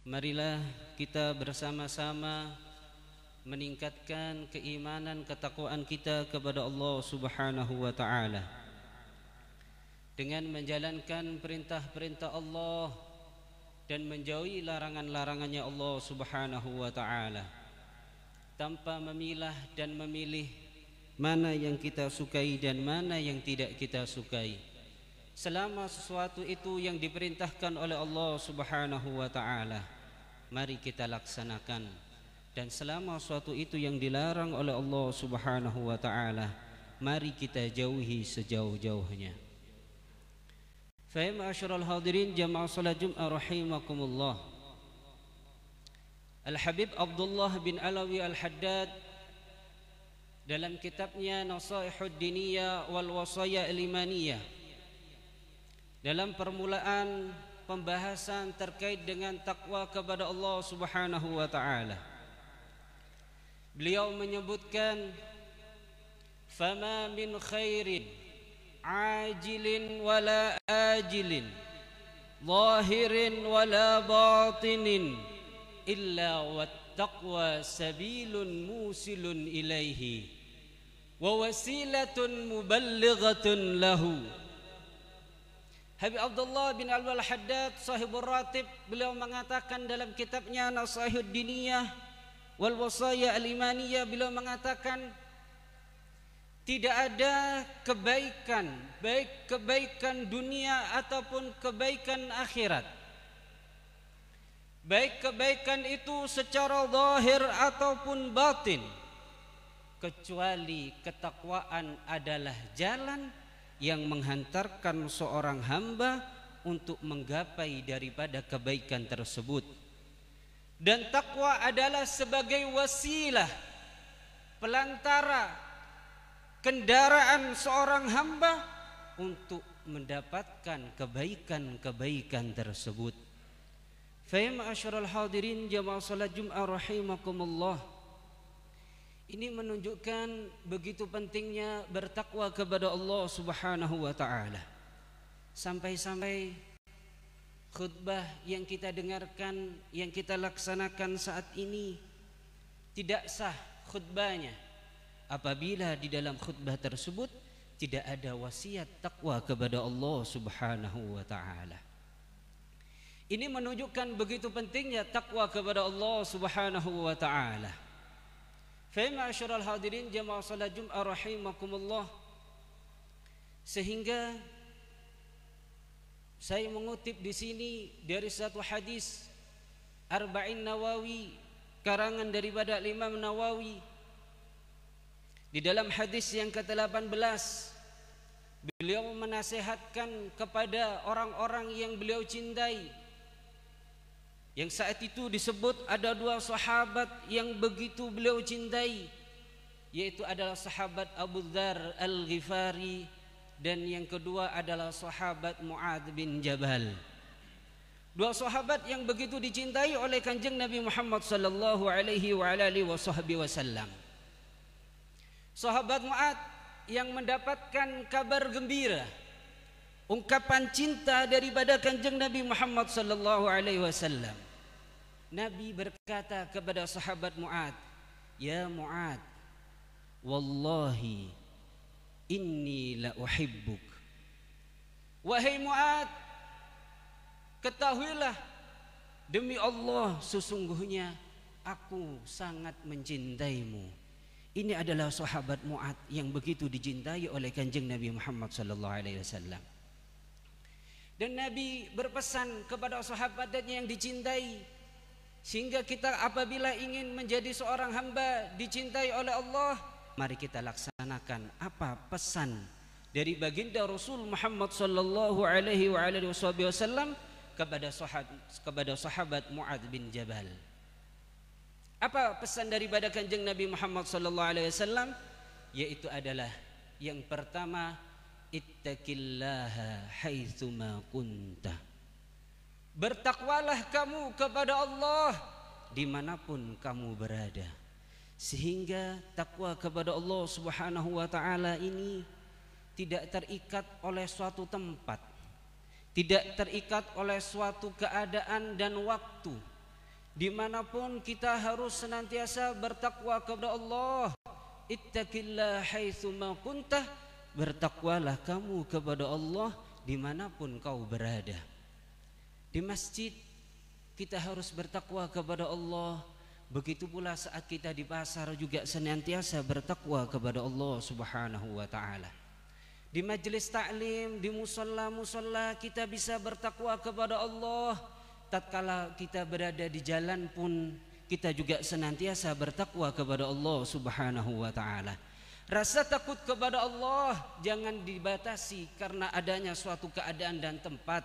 Marilah kita bersama-sama meningkatkan keimanan ketakwaan kita kepada Allah Subhanahu wa taala dengan menjalankan perintah-perintah Allah dan menjauhi larangan-larangannya Allah Subhanahu wa taala, tanpa memilah dan memilih mana yang kita sukai dan mana yang tidak kita sukai. Selama sesuatu itu yang diperintahkan oleh Allah Subhanahu wa taala, mari kita laksanakan. Dan selama sesuatu itu yang dilarang oleh Allah Subhanahu wa taala, mari kita jauhi sejauh-jauhnya. Fa ya ma'asyiral hadirin jamaah salat Jumat rahimakumullah. Al-Habib Abdullah bin Alawi Al-Haddad dalam kitabnya Nasaihud Diniyah wal Wasaya Al-Imaniyah, dalam permulaan pembahasan terkait dengan takwa kepada Allah Subhanahu wa taala, beliau menyebutkan fama min khairin ajilin wala ajilin zahirin wala batinin illa wattaqwa sabilun musilun ilaihi wa wasilatun muballighatun lahu. Habib Abdullah bin Al-Haddad sahibur ratib, beliau mengatakan dalam kitabnya Nasaihud Diniyah wal Wasaya Al-Imaniyah, beliau mengatakan tidak ada kebaikan, baik kebaikan dunia ataupun kebaikan akhirat, baik kebaikan itu secara zahir ataupun batin, kecuali ketakwaan adalah jalan yang menghantarkan seorang hamba untuk menggapai daripada kebaikan tersebut. Dan takwa adalah sebagai wasilah, pelantara, kendaraan seorang hamba untuk mendapatkan kebaikan-kebaikan tersebut. Fa ya ma'asyiral hadirin jamaah salat Jumat rahimakumullah, ini menunjukkan begitu pentingnya bertakwa kepada Allah Subhanahu wa taala. Sampai-sampai khutbah yang kita dengarkan, yang kita laksanakan saat ini tidak sah khutbahnya apabila di dalam khutbah tersebut tidak ada wasiat takwa kepada Allah Subhanahu wa taala. Ini menunjukkan begitu pentingnya takwa kepada Allah Subhanahu wa taala. Fa ma'asyiral hadirin jamaah salat Jumat rahimakumullah, sehingga saya mengutip di sini dari satu hadis Arba'in Nawawi karangan daripada Imam Nawawi. Di dalam hadis yang ke-18 beliau menasihatkan kepada orang-orang yang beliau cintai, yang saat itu disebut ada dua sahabat yang begitu beliau cintai, yaitu adalah sahabat Abu Dzar Al-Ghifari dan yang kedua adalah sahabat Mu'adz bin Jabal. Dua sahabat yang begitu dicintai oleh Kanjeng Nabi Muhammad sallallahu alaihi wa alihi wasallam. Sahabat Mu'adz yang mendapatkan kabar gembira, ungkapan cinta daripada Kanjeng Nabi Muhammad sallallahu alaihi wasallam. Nabi berkata kepada sahabat Mu'adz, "Ya Mu'adz, wallahi inni la uhibbuk." Wahai Mu'adz, ketahuilah demi Allah sesungguhnya aku sangat mencintaimu. Ini adalah sahabat Mu'adz yang begitu dicintai oleh Kanjeng Nabi Muhammad sallallahu alaihi wasallam. Dan Nabi berpesan kepada sahabatnya yang dicintai, sehingga kita apabila ingin menjadi seorang hamba dicintai oleh Allah, mari kita laksanakan apa pesan dari baginda Rasul Muhammad sallallahu alaihi wasallam kepada sahabat Mu'adz bin Jabal. Apa pesan daripada Kanjeng Nabi Muhammad sallallahu alaihi wasallam? Yaitu adalah yang pertama, ittaqillaha haitsuma kunta. Bertakwalah kamu kepada Allah dimanapun kamu berada. Sehingga takwa kepada Allah Subhanahu wa ta'ala ini tidak terikat oleh suatu tempat, tidak terikat oleh suatu keadaan dan waktu, Dimanapun kita harus senantiasa bertakwa kepada Allah. Ittaqillah haitsu ma kuntah, bertakwalah kamu kepada Allah dimanapun kau berada. Di masjid kita harus bertakwa kepada Allah. Begitu pula saat kita di pasar juga senantiasa bertakwa kepada Allah Subhanahu wa taala. Di majelis taklim, di musalla kita bisa bertakwa kepada Allah. Tatkala kita berada di jalan pun kita juga senantiasa bertakwa kepada Allah Subhanahu wa taala. Rasa takut kepada Allah jangan dibatasi karena adanya suatu keadaan dan tempat.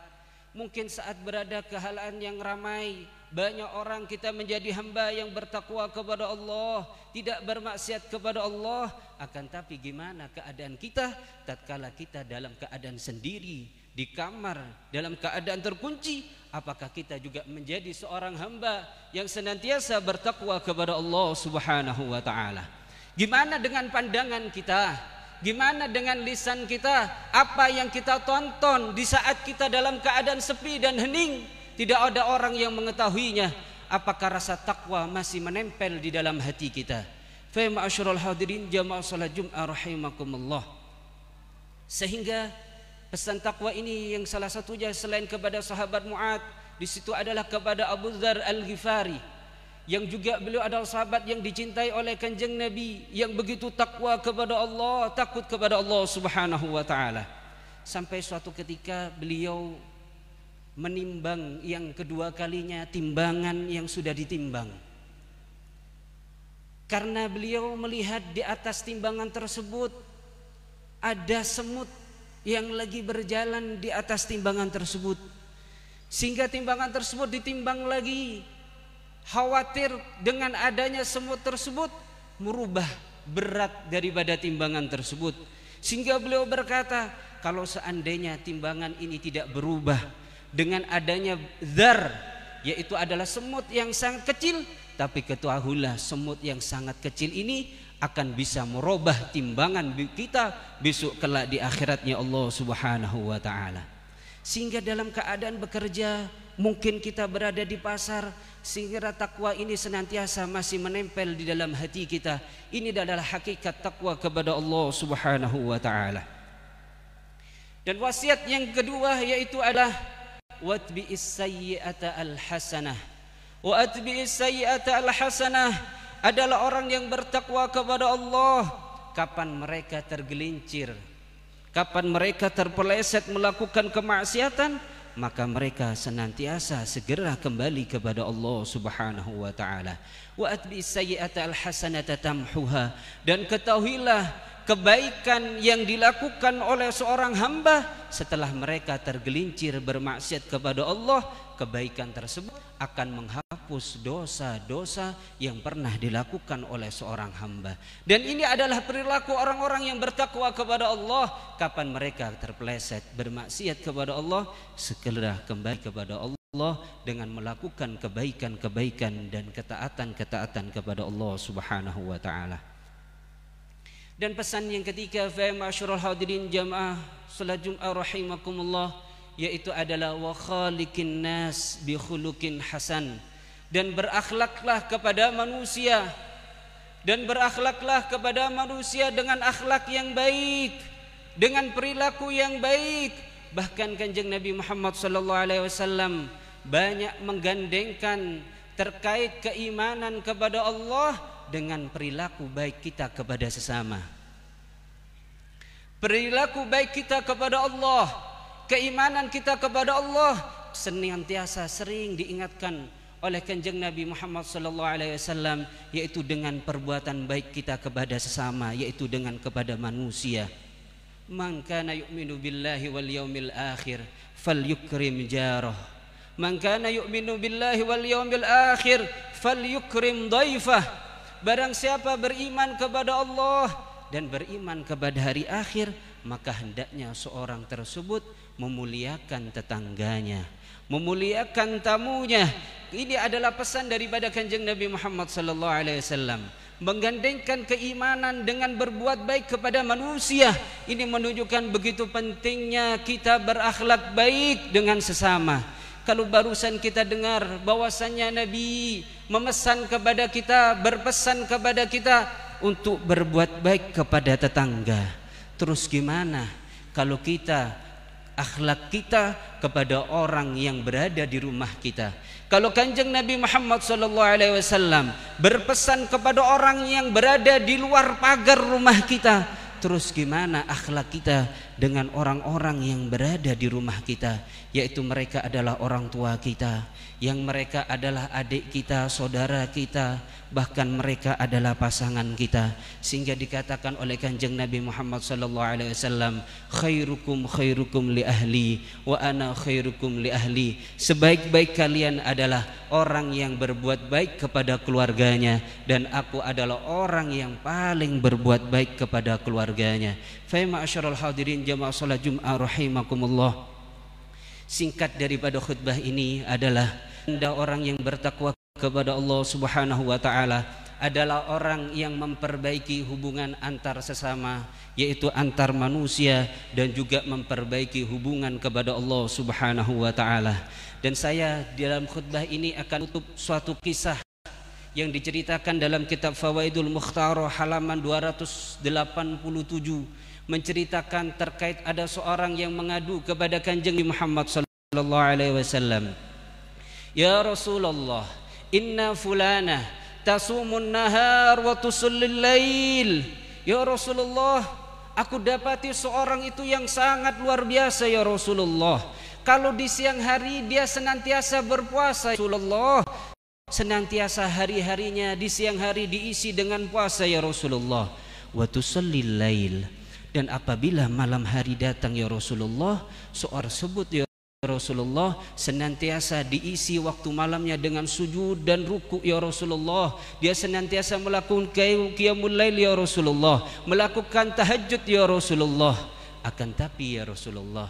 Mungkin saat berada ke halaan yang ramai, banyak orang kita menjadi hamba yang bertakwa kepada Allah, tidak bermaksiat kepada Allah. Akan tapi gimana keadaan kita tatkala kita dalam keadaan sendiri di kamar, dalam keadaan terkunci? Apakah kita juga menjadi seorang hamba yang senantiasa bertakwa kepada Allah Subhanahu wa taala? Gimana dengan pandangan kita? Gimana dengan lisan kita? Apa yang kita tonton di saat kita dalam keadaan sepi dan hening, tidak ada orang yang mengetahuinya? Apakah rasa takwa masih menempel di dalam hati kita? Fa ma'asyiral hadirin jamaah salat Jumat rahimakumullah. Sehingga pesan takwa ini yang salah satunya selain kepada sahabat Mu'ad, di situ adalah kepada Abu Dzar Al-Ghifari, yang juga beliau adalah sahabat yang dicintai oleh Kanjeng Nabi, yang begitu takwa kepada Allah, takut kepada Allah Subhanahu wa taala. Sampai suatu ketika beliau menimbang yang kedua kalinya timbangan yang sudah ditimbang. Karena beliau melihat di atas timbangan tersebut ada semut yang lagi berjalan di atas timbangan tersebut. Sehingga timbangan tersebut ditimbang lagi. Khawatir dengan adanya semut tersebut merubah berat daripada timbangan tersebut. Sehingga beliau berkata, kalau seandainya timbangan ini tidak berubah dengan adanya dzar, yaitu adalah semut yang sangat kecil, tapi ketahuilah semut yang sangat kecil ini akan bisa merubah timbangan kita besok kelak di akhiratnya Allah Subhanahu wa taala. Sehingga dalam keadaan bekerja, mungkin kita berada di pasar, sehingga takwa ini senantiasa masih menempel di dalam hati kita. Ini adalah hakikat takwa kepada Allah Subhanahu wa taala. Dan wasiat yang kedua yaitu adalah watbi'is sayyi'ata al-hasanah. Wa atbi'is sayyi'ata al-hasanah adalah orang yang bertakwa kepada Allah kapan mereka tergelincir, kapan mereka terpeleset melakukan kemaksiatan, maka mereka senantiasa segera kembali kepada Allah Subhanahu wa taala. Wa atbi'is sayyi'ata al-hasanata tamhuha, dan ketahuilah kebaikan yang dilakukan oleh seorang hamba setelah mereka tergelincir bermaksiat kepada Allah, kebaikan tersebut akan menghapus dosa-dosa yang pernah dilakukan oleh seorang hamba. Dan ini adalah perilaku orang-orang yang bertakwa kepada Allah. Kapan mereka terpeleset bermaksiat kepada Allah, segera kembali kepada Allah dengan melakukan kebaikan-kebaikan dan ketaatan-ketaatan kepada Allah Subhanahu wa taala. Dan pesan yang ketiga, fa ma'asyiral hadirin jamaah salat Jumat rahimakumullah, yaitu adalah wa khaliqin nas bi khuluqin hasan, dan berakhlaklah kepada manusia, dan berakhlaklah kepada manusia dengan akhlak yang baik, dengan perilaku yang baik. Bahkan Kanjeng Nabi Muhammad sallallahu alaihi wasallam banyak menggandengkan terkait keimanan kepada Allah dengan perilaku baik kita kepada sesama. Perilaku baik kita kepada Allah, keimanan kita kepada Allah senantiasa sering diingatkan oleh Kanjeng Nabi Muhammad sallallahu alaihi wasallam, yaitu dengan perbuatan baik kita kepada sesama, yaitu dengan kepada manusia. Man kana yu'minu billahi wal yaumil akhir falyukrim jarah. Man kana yu'minu billahi wal yaumil akhir falyukrim dhaifah. Barang siapa beriman kepada Allah dan beriman kepada hari akhir, maka hendaknya seorang tersebut memuliakan tetangganya, memuliakan tamunya. Ini adalah pesan daripada Kanjeng Nabi Muhammad sallallahu alaihi wasallam, menggandengkan keimanan dengan berbuat baik kepada manusia. Ini menunjukkan begitu pentingnya kita berakhlak baik dengan sesama. Kalau barusan kita dengar bahwasannya Nabi memesan kepada kita, berpesan kepada kita untuk berbuat baik kepada tetangga, terus gimana kalau kita, akhlak kita kepada orang yang berada di rumah kita? Kalau Kanjeng Nabi Muhammad SAW berpesan kepada orang yang berada di luar pagar rumah kita, terus gimana akhlak kita dengan orang-orang yang berada di rumah kita, yaitu mereka adalah orang tua kita, yang mereka adalah adik kita, saudara kita, bahkan mereka adalah pasangan kita. Sehingga dikatakan oleh Kanjeng Nabi Muhammad SAW, khairukum khairukum li ahli wa ana khairukum li ahli. Sebaik-baik kalian adalah orang yang berbuat baik kepada keluarganya, dan aku adalah orang yang paling berbuat baik kepada keluarganya. Fa ma'asyiral hadirin jamaah salat Jumat rahimakumullah. Singkat daripada khutbah ini adalah Anda orang yang bertakwa kepada Allah Subhanahu wa taala adalah orang yang memperbaiki hubungan antar sesama, yaitu antar manusia, dan juga memperbaiki hubungan kepada Allah Subhanahu wa taala. Dan saya dalam khutbah ini akan tutup suatu kisah yang diceritakan dalam kitab Fawaidul Mukhtarah halaman 287, menceritakan terkait ada seorang yang mengadu kepada Kanjeng Muhammad sallallahu alaihi wasallam, ya Rasulullah, inna fulanah tasumun nahar wa tusallil lail. Ya Rasulullah, aku dapati seorang itu yang sangat luar biasa ya Rasulullah. Kalau di siang hari dia senantiasa berpuasa Rasulullah, senantiasa hari-harinya di siang hari diisi dengan puasa ya Rasulullah. Wa tusallil lail, dan apabila malam hari datang ya Rasulullah, seorang sebut ya Rasulullah senantiasa diisi waktu malamnya dengan sujud dan ruku ya Rasulullah. Dia senantiasa melakukan qiyamul lail ya Rasulullah, melakukan tahajud ya Rasulullah. Akan tapi ya Rasulullah,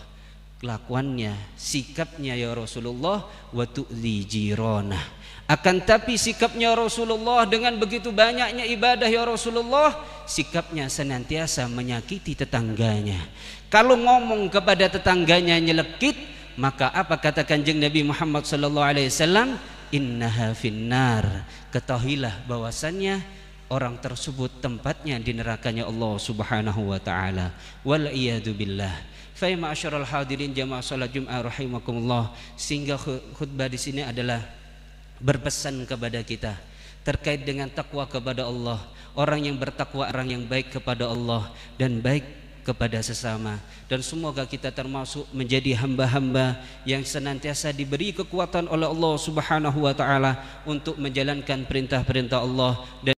kelakuannya, sikapnya ya Rasulullah, wa tu'li jiranah. Akan tapi sikapnya Rasulullah dengan begitu banyaknya ibadah ya Rasulullah, sikapnya senantiasa menyakiti tetangganya. Kalau ngomong kepada tetangganya nyelekit, maka apa kata Kanjeng Nabi Muhammad sallallahu alaihi wasallam? Innaha finnar. Ketahuilah bahwasannya orang tersebut tempatnya di nerakanya Allah Subhanahu wa taala. Wal iyadu billah. Fa ma'asyiral hadirin jamaah salat Jumat rahimakumullah. Sehingga khutbah di sini adalah berpesan kepada kita terkait dengan takwa kepada Allah. Orang yang bertakwa, orang yang baik kepada Allah dan baik kepada sesama, dan semoga kita termasuk menjadi hamba-hamba yang senantiasa diberi kekuatan oleh Allah Subhanahu wa taala untuk menjalankan perintah-perintah Allah dan